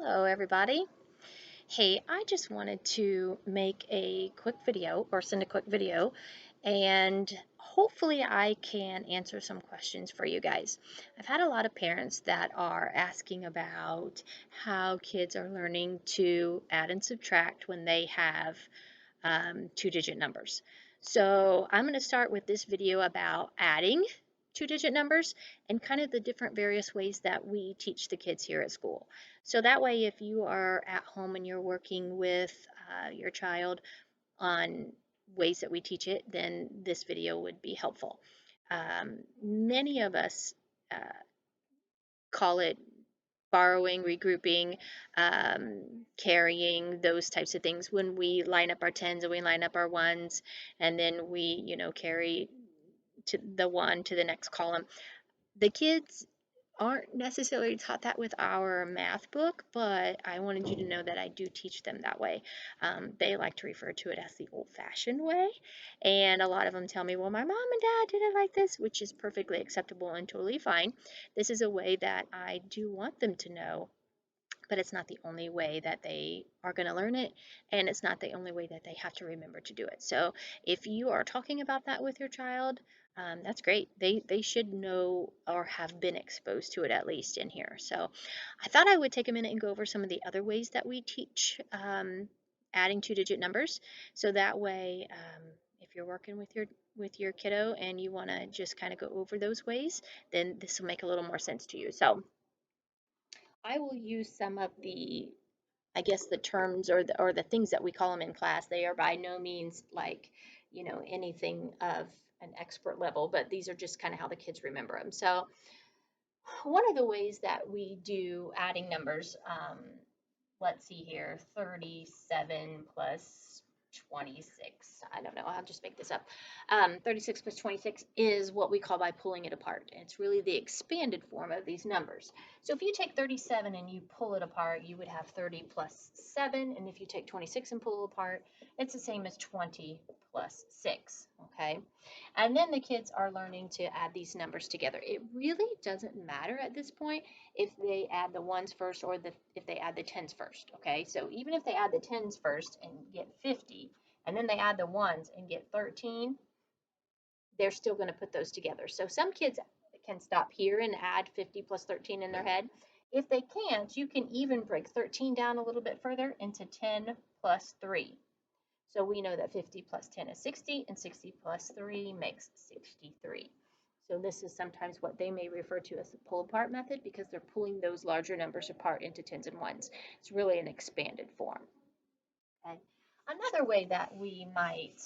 Hello, everybody. Hey, I just wanted to make a quick video or send a quick video, and hopefully I can answer some questions for you guys. I've had a lot of parents that are asking about how kids are learning to add and subtract when they have two-digit numbers. So I'm going to start with this video about adding two-digit numbers and kind of the different various ways that we teach the kids here at school. So that way, if you are at home and you're working with your child on ways that we teach it, then this video would be helpful. Many of us uh, call it borrowing, regrouping, carrying, those types of things when we line up our tens and we line up our ones, and then we, carry to the one to the next column. The kids aren't necessarily taught that with our math book, but I wanted you to know that I do teach them that way. They like to refer to it as the old-fashioned way, and a lot of them tell me, well, my mom and dad did it like this, which is perfectly acceptable and totally fine. This is a way that I do want them to know, but it's not the only way that they are going to learn it, and it's not the only way that they have to remember to do it. So if you are talking about that with your child, that's great. They should know or have been exposed to it at least in here. So I thought I would take a minute and go over some of the other ways that we teach adding two-digit numbers. So that way, if you're working with your kiddo and you want to just kind of go over those ways, then this will make a little more sense to you. So I will use some of the, I guess, the terms or the things that we call them in class. They are by no means like, anything of an expert level, but these are just kind of how the kids remember them. So one of the ways that we do adding numbers, let's see here, 37 plus 26. I don't know, I'll just make this up. 36 plus 26 is what we call by pulling it apart. It's really the expanded form of these numbers. So if you take 37 and you pull it apart, you would have 30 plus 7. And if you take 26 and pull it apart, it's the same as 20 plus 6. Okay. And then the kids are learning to add these numbers together. It really doesn't matter at this point if they add the ones first or if they add the tens first, okay? So even if they add the tens first and get 50, and then they add the ones and get 13, they're still going to put those together. So some kids can stop here and add 50 plus 13 in their head. If they can't, you can even break 13 down a little bit further into 10 plus 3. So we know that 50 plus 10 is 60, and 60 plus 3 makes 63. So this is sometimes what they may refer to as the pull apart method because they're pulling those larger numbers apart into tens and ones. It's really an expanded form. Okay. Another way that we might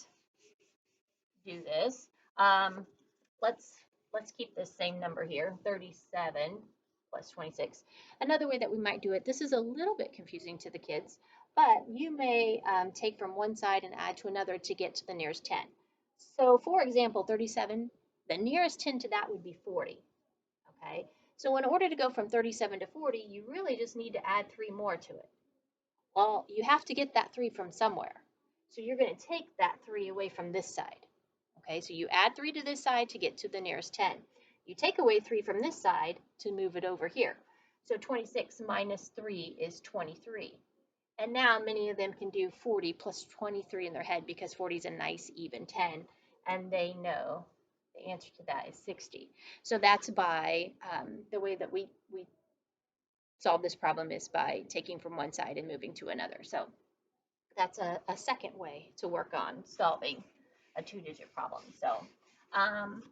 do this, um, let's let's keep this same number here, 37 plus 26. Another way that we might do it, this is a little bit confusing to the kids, but you may take from one side and add to another to get to the nearest 10. So for example, 37, the nearest 10 to that would be 40. Okay, so in order to go from 37 to 40, you really just need to add 3 more to it. Well, you have to get that 3 from somewhere. So you're going to take that 3 away from this side. Okay, so you add 3 to this side to get to the nearest 10. You take away 3 from this side to move it over here. So 26 minus 3 is 23. And now many of them can do 40 plus 23 in their head because 40 is a nice even 10, and they know the answer to that is 60. So that's by the way that we solve this problem is by taking from one side and moving to another. So that's a second way to work on solving a two-digit problem. So um,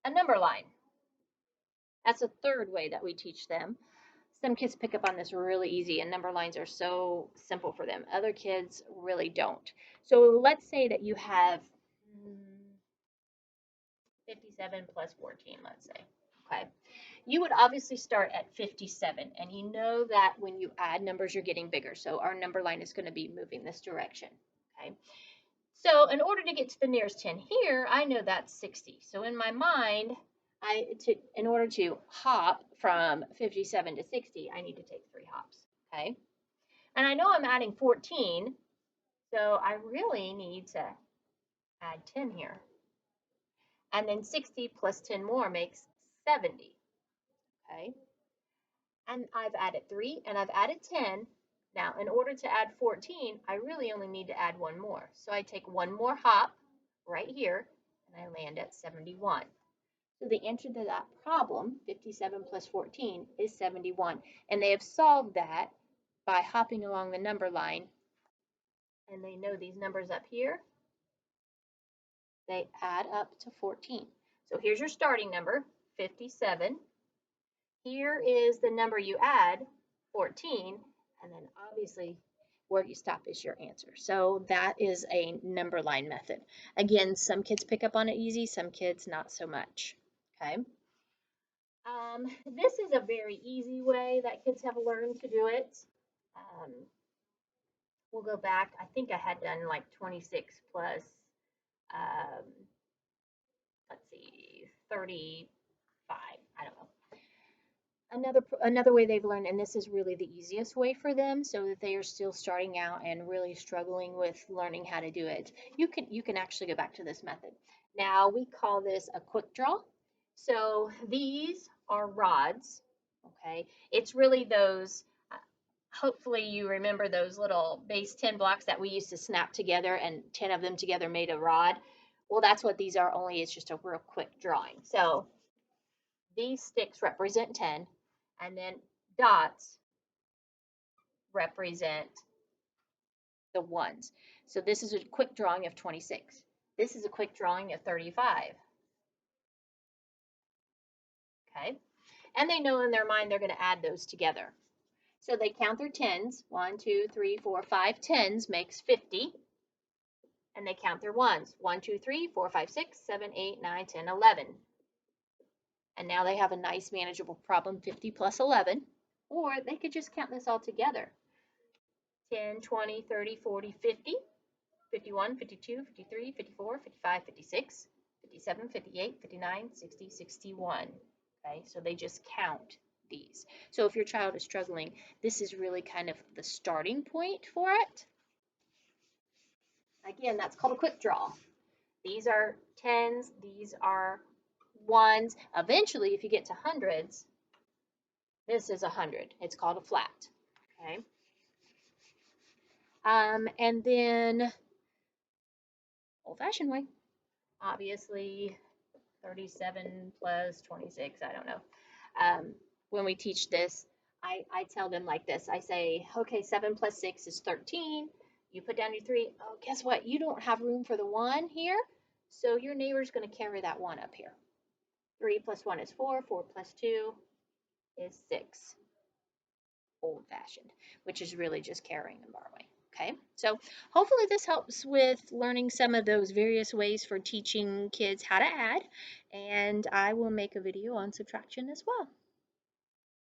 a number line. That's a third way that we teach them. Some kids pick up on this really easy, and number lines are so simple for them. Other kids really don't. So let's say that you have 57 plus 14, let's say. Okay. You would obviously start at 57, and you know that when you add numbers, you're getting bigger. So our number line is going to be moving this direction. Okay. So in order to get to the nearest 10 here, I know that's 60. So in my mind, in order to hop from 57 to 60, I need to take 3 hops. Okay. And I know I'm adding 14, so I really need to add 10 here. And then 60 plus 10 more makes 70. Okay. and I've added 3 and I've added 10. Now, in order to add 14, I really only need to add one more. So I take one more hop right here and I land at 71. So the answer to that problem, 57 plus 14, is 71. And they have solved that by hopping along the number line. And they know these numbers up here, they add up to 14. So here's your starting number, 57. Here is the number you add, 14, and then obviously where you stop is your answer. So that is a number line method. Again, some kids pick up on it easy, some kids not so much. Okay. This is a very easy way that kids have learned to do it. We'll go back. I think I had done like 26 plus, um, let's see, 35. I don't know. Another way they've learned, and this is really the easiest way for them, so that they are still starting out and really struggling with learning how to do it. You can actually go back to this method. Now we call this a quick draw. So these are rods. Okay, it's really those. Hopefully you remember those little base 10 blocks that we used to snap together, and 10 of them together made a rod. Well, that's what these are. Only it's just a real quick drawing. So these sticks represent 10. And then dots represent the ones. So this is a quick drawing of 26. This is a quick drawing of 35. Okay. And they know in their mind they're going to add those together. So they count their tens. 1, 2, 3, 4, 5 tens makes 50. And they count their ones. 1, 2, 3, 4, 5, 6, 7, 8, 9, 10, 11. And now they have a nice manageable problem, 50 plus 11. Or they could just count this all together. 10, 20, 30, 40, 50, 51, 52, 53, 54, 55, 56, 57, 58, 59, 60, 61. Okay, so they just count these. So if your child is struggling, this is really kind of the starting point for it. Again, that's called a quick draw. These are tens, these are ones. Eventually, if you get to hundreds, this is 100. It's called a flat. Okay. And then old-fashioned way, obviously 37 plus 26, I don't know. When we teach this, I tell them like this. I say, okay, 7 plus 6 is 13. You put down your 3. Oh, guess what? You don't have room for the 1 here, so your neighbor's going to carry that 1 up here. 3 plus 1 is 4. 4 plus 2 is 6. Old-fashioned, which is really just carrying and borrowing. Okay, so hopefully this helps with learning some of those various ways for teaching kids how to add, and I will make a video on subtraction as well.